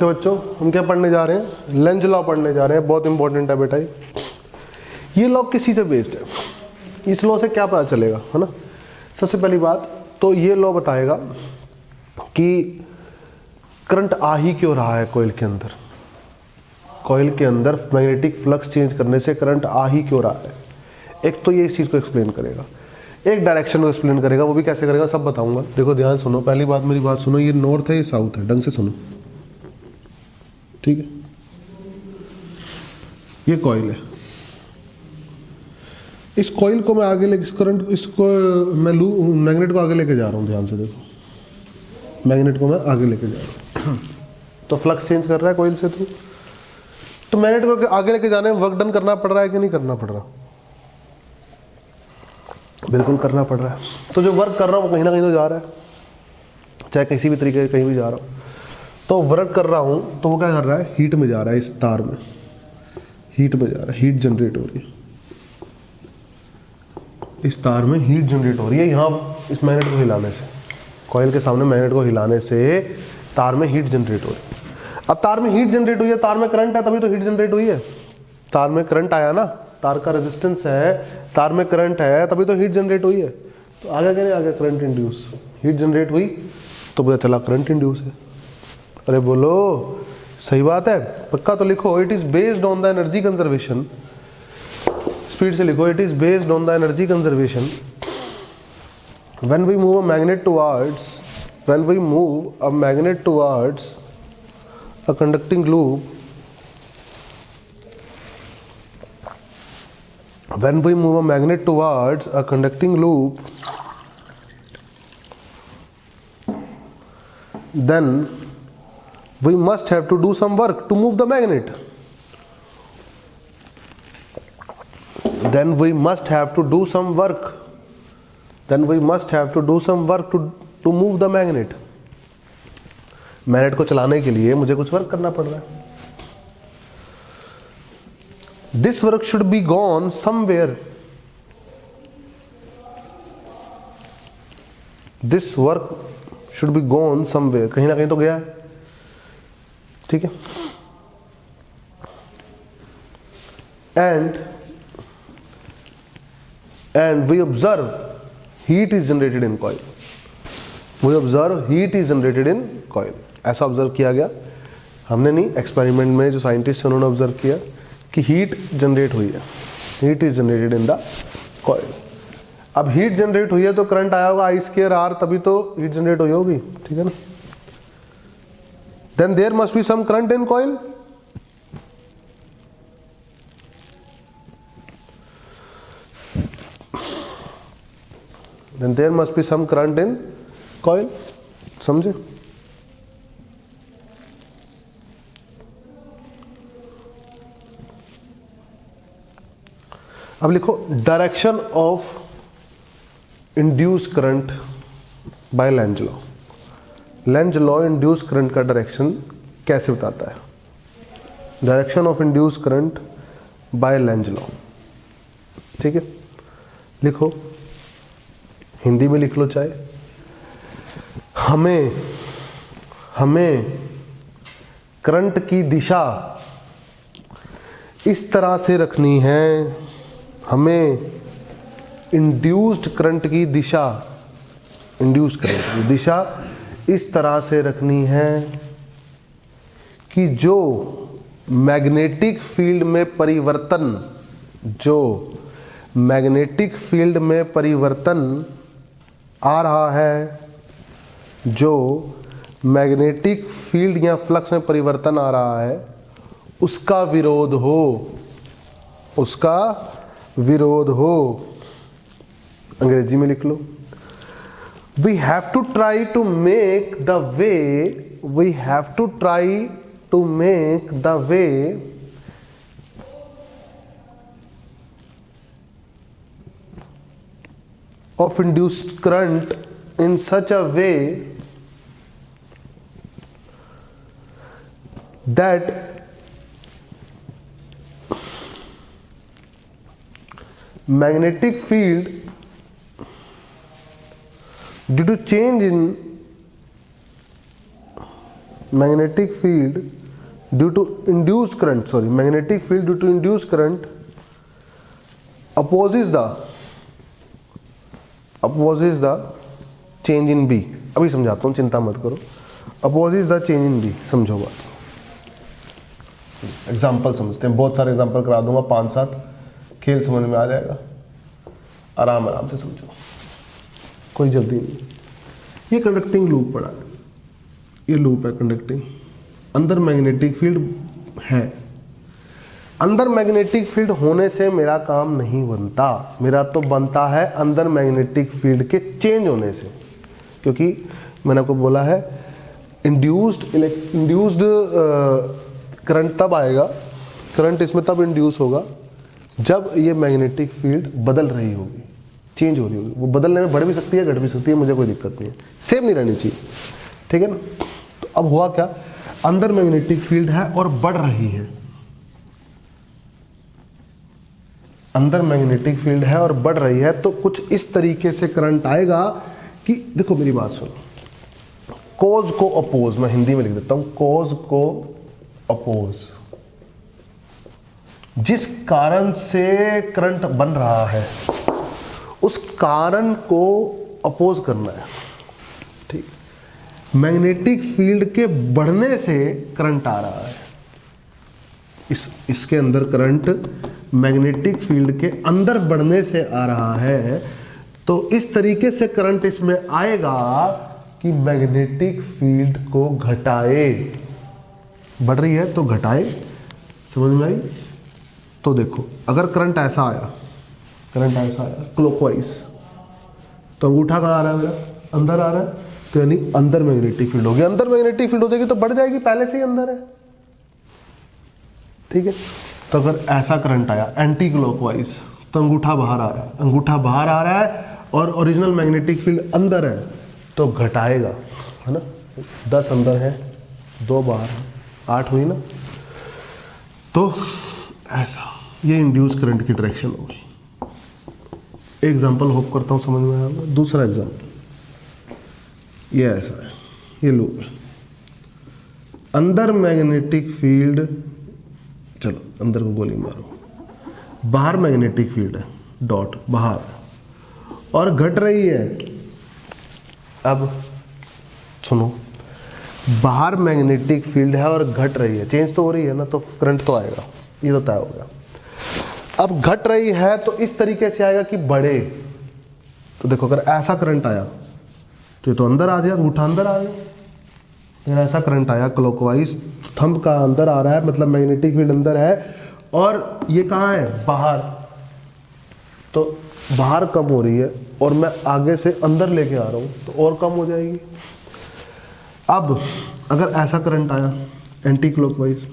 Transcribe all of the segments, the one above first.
Okay बच्चों, हम क्या पढ़ने जा रहे हैं? लेंज लॉ पढ़ने जा रहे हैं। बहुत इंपॉर्टेंट है बेटा ये लॉ किसी से बेस्ड है। इस लॉ से क्या पता चलेगा, है ना? सबसे पहली बात तो ये लॉ बताएगा कि करंट आ ही क्यों रहा है कॉइल के अंदर। कॉइल के अंदर मैग्नेटिक फ्लक्स चेंज करने से करंट आ ही क्यों रहा है। एक तो ये इस चीज़ को एक्सप्लेन करेगा, एक डायरेक्शन को एक्सप्लेन करेगा। वो भी कैसे करेगा सब बताऊंगा। देखो ध्यान सुनो, पहली बात मेरी बात सुनो, ये नॉर्थ है ये साउथ है, ढंग से सुनो, ठीक है? ये कॉइल है, इस कॉइल को मैं आगे लेके, इस करंट इसको मैं मैग्नेट को आगे लेके जा रहा हूँ। ध्यान से देखो, मैग्नेट को मैं आगे लेके जा रहा हूँ तो फ्लक्स चेंज कर रहा है कॉइल से थ्रू। तो मैग्नेट को आगे लेके जाने में वर्क डन करना पड़ रहा है कि नहीं करना पड़ रहा? बिल्कुल करना पड़ रहा है। तो जो वर्क कर रहा हूँ वो कहीं ना कहीं तो जा रहा है, चाहे किसी भी तरीके से कहीं भी जा रहा हूँ। तो वर्क कर रहा हूँ तो वो क्या कर रहा है? हीट में जा रहा है, इस तार में हीट में जा रहा है, हीट जनरेट हो रही है, इस तार में हीट जनरेट हो रही है। यहाँ इस मैग्नेट को हिलाने से, कॉइल के सामने मैग्नेट को हिलाने से तार में हीट जनरेट हो रही है। अब तार में हीट जनरेट हुई है, तार में करंट है तभी तो हीट जनरेट हुई है। तार में करंट आया ना, तार का रेजिस्टेंस है, तार में करंट है तभी तो हीट जनरेट हुई है। तो आगे क्या नहीं, आगे करंट इंड्यूस, हीट जनरेट हुई तो पता चला करंट इंड्यूस है। अरे बोलो सही बात है, पक्का तो लिखो। It is based on the energy conservation, speed से लिखो। It is based on the energy conservation when we move a magnet towards, when we move a magnet towards a conducting loop, when we move a magnet towards a conducting loop, then we must have to do some work to move the magnet. Then we must have to do some work. Then we must have to do some work to move the magnet. Magnet को चलाने के लिए मुझे कुछ work करना पड़ रहा है। This work should be gone somewhere, this work should be gone somewhere, कहीं ना कहीं तो गया है, ठीक है? And we observe heat is generated in coil, we observe heat is generated in coil. ऐसा ऑब्जर्व किया गया, हमने नहीं, एक्सपेरिमेंट में जो साइंटिस्ट उन्होंने ऑब्जर्व किया कि हीट जनरेट हुई है, heat is generated in the coil. अब हीट जनरेट हुई है तो करंट आया होगा I²R, तभी तो हीट जनरेट हुई होगी, ठीक है ना? Then there must be some current in coil. Then there must be some current in coil, समझे? अब लिखो direction of induce current by Lenz law. Lenz law induce current का डायरेक्शन कैसे बताता है? Direction of induce current by Lenz law, ठीक है? लिखो, हिंदी में लिख लो चाहे। हमें करंट की दिशा इस तरह से रखनी है, हमें इंड्यूस्ड करंट की दिशा, इंड्यूस्ड करंट की दिशा इस तरह से रखनी है कि जो मैग्नेटिक फील्ड में परिवर्तन, जो मैग्नेटिक फील्ड में परिवर्तन आ रहा है, जो मैग्नेटिक फील्ड या फ्लक्स में परिवर्तन आ रहा है, उसका विरोध हो, उसका विरोध हो। अंग्रेजी में लिख लो। We have to try to make the way, we have to try to make the way of induced current in such a way that magnetic field, due to change in magnetic field due to induced current, sorry, magnetic field due to induced current opposes the change in B. अभी समझाता हूँ, चिंता मत करो। Opposes the change in B, समझो बात। Example समझते हैं, बहुत सारे एग्जाम्पल करा दूंगा, 5-7, खेल समझ में आ जाएगा। आराम आराम से समझो, कोई जल्दी नहीं। ये कंडक्टिंग लूप पड़ा है, ये लूप है कंडक्टिंग, अंदर मैग्नेटिक फील्ड है। अंदर मैग्नेटिक फील्ड होने से मेरा काम नहीं बनता, मेरा तो बनता है अंदर मैग्नेटिक फील्ड के चेंज होने से। क्योंकि मैंने आपको बोला है इंड्यूस्ड करंट तब आएगा, करंट इसमें तब इंड्यूस होगा जब ये मैग्नेटिक फील्ड बदल रही होगी, चेंज हो रही होगी। वो बदलने में बढ़ भी सकती है, घट भी सकती है, मुझे कोई दिक्कत नहीं है, सेम नहीं रहनी चाहिए, ठीक है ना। तो अब हुआ क्या, अंदर मैग्नेटिक फील्ड है और बढ़ रही है, अंदर मैग्नेटिक फील्ड है और बढ़ रही है, तो कुछ इस तरीके से करंट आएगा कि, देखो मेरी बात सुनो, कॉज को अपोज, मैं हिंदी में लिख देता हूं, कॉज को अपोज, जिस कारण से करंट बन रहा है उस कारण को अपोज करना है, ठीक। मैग्नेटिक फील्ड के बढ़ने से करंट आ रहा है, इसके अंदर करंट मैग्नेटिक फील्ड के अंदर बढ़ने से आ रहा है, तो इस तरीके से करंट इसमें आएगा कि मैग्नेटिक फील्ड को घटाए। बढ़ रही है तो घटाए, समझ में आई। तो देखो अगर करंट ऐसा आया, क्लॉकवाइज, तो अंगूठा कहाँ आ रहा है मेरा, अंदर आ रहा है, तो यानी अंदर मैग्नेटिक फील्ड होगी। अंदर मैग्नेटिक फील्ड हो जाएगी तो बढ़ जाएगी, पहले से ही अंदर है, ठीक है। तो अगर ऐसा करंट आया एंटी क्लॉकवाइज, तो अंगूठा बाहर आ रहा है, अंगूठा बाहर आ रहा है और ओरिजिनल मैग्नेटिक फील्ड अंदर है, तो घटाएगा, है ना। 10 अंदर है, 2 बाहर है, 8 हुई ना। तो ऐसा, ये इंड्यूस करंट की डायरेक्शन होगी। एग्जाम्पल होप करता हूँ समझ में आया होगा। दूसरा एग्जाम्पल, ये ऐसा है, ये लूप है, अंदर मैग्नेटिक फील्ड, चलो अंदर को गोली मारो, बाहर मैग्नेटिक फील्ड है, डॉट बाहर, और घट रही है। अब सुनो, बाहर मैग्नेटिक फील्ड है और घट रही है, चेंज तो हो रही है ना, तो करंट तो आएगा, ये तो तय हो गया। अब घट रही है तो इस तरीके से आएगा कि बढ़े। तो देखो अगर ऐसा करंट आया तो ये तो अंदर आ जाएगा, अंगूठा अंदर आ गया। अगर ऐसा करंट आया क्लॉकवाइज, थंब का अंदर आ रहा है, मतलब मैग्नेटिक फील्ड अंदर है, और ये कहाँ है, बाहर, तो बाहर कम हो रही है और मैं आगे से अंदर लेके आ रहा हूं, तो और कम हो जाएगी। अब अगर ऐसा करंट आया एंटी क्लॉकवाइज,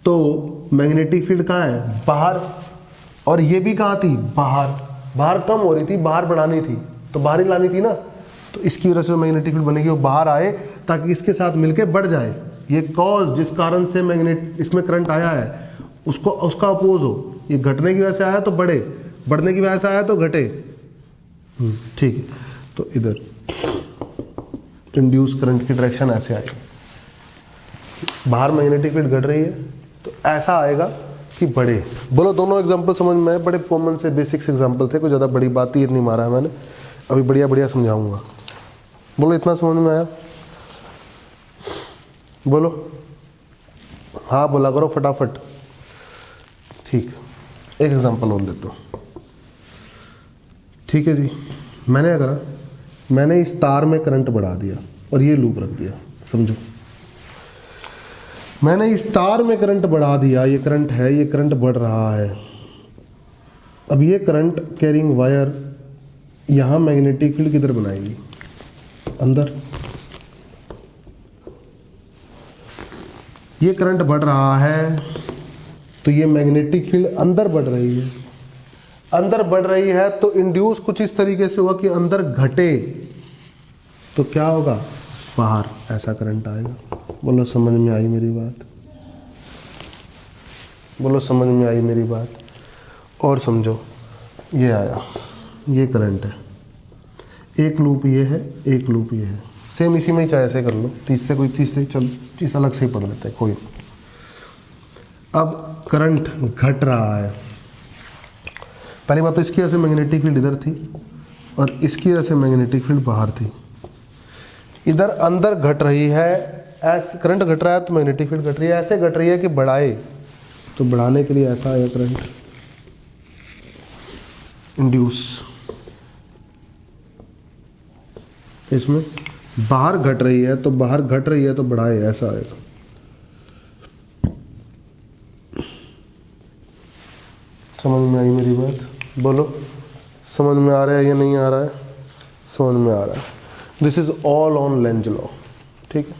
तो मैग्नेटिक फील्ड कहाँ है, बाहर, और ये भी कहाँ थी, बाहर। बाहर कम हो रही थी, बाहर बढ़ानी थी, तो बाहर ही लानी थी ना, तो इसकी वजह से मैग्नेटिक फील्ड बनेगी, वो बाहर आए ताकि इसके साथ मिलके बढ़ जाए। ये कॉज, जिस कारण से इसमें करंट आया है, उसको उसका अपोज हो। ये घटने की वजह से आया तो बढ़े, बढ़ने की वजह से आया तो घटे, ठीक है। तो इधर इंड्यूस करंट की डायरेक्शन ऐसे आएगी, बाहर मैग्नेटिक फील्ड घट रही है तो ऐसा आएगा कि बढ़े। बोलो दोनों एग्जांपल समझ में आए, बड़े कॉमन से बेसिक्स एग्जांपल थे, कोई ज़्यादा बड़ी बात ही नहीं मारा है मैंने, अभी बढ़िया बढ़िया समझाऊंगा। बोलो इतना समझ में आया, बोलो हाँ बोला करो फटाफट, ठीक। एक एग्जांपल और देता हूँ, ठीक है जी। मैंने क्या करा, मैंने इस तार में करंट बढ़ा दिया और ये लूप रख दिया, समझो। मैंने इस तार में करंट बढ़ा दिया, ये करंट है, ये करंट बढ़ रहा है। अब ये करंट कैरिंग वायर यहां मैग्नेटिक फील्ड किधर बनाएगी, अंदर। ये करंट बढ़ रहा है तो ये मैग्नेटिक फील्ड अंदर बढ़ रही है, अंदर बढ़ रही है तो इंड्यूस कुछ इस तरीके से होगा कि अंदर घटे, तो क्या होगा, बाहर ऐसा करंट आएगा। बोलो समझ में आई मेरी बात, बोलो समझ में आई मेरी बात। और समझो, ये आया, ये करंट है, एक लूप ये है, एक लूप ये है, सेम इसी में ही चाहे ऐसे कर लो, तीसरे चल चीज अलग से ही पढ़ लेते हैं कोई। अब करंट घट रहा है, पहली बात तो इसकी वजह से मैग्नेटिक फील्ड इधर थी और इसकी वजह से मैग्नेटिक फील्ड बाहर थी। इधर अंदर घट रही है, ऐसे करंट घट रहा है तो मैग्नेटिक फील्ड घट रही है, ऐसे घट रही है कि बढ़ाए, तो बढ़ाने के लिए ऐसा आया करंट इंड्यूस। इसमें बाहर घट रही है तो बढ़ाए, ऐसा आएगा। समझ में आई मेरी बात? बोलो समझ में आ रहा है या नहीं आ रहा है? समझ में आ रहा है। This is all on length law, ठीक है।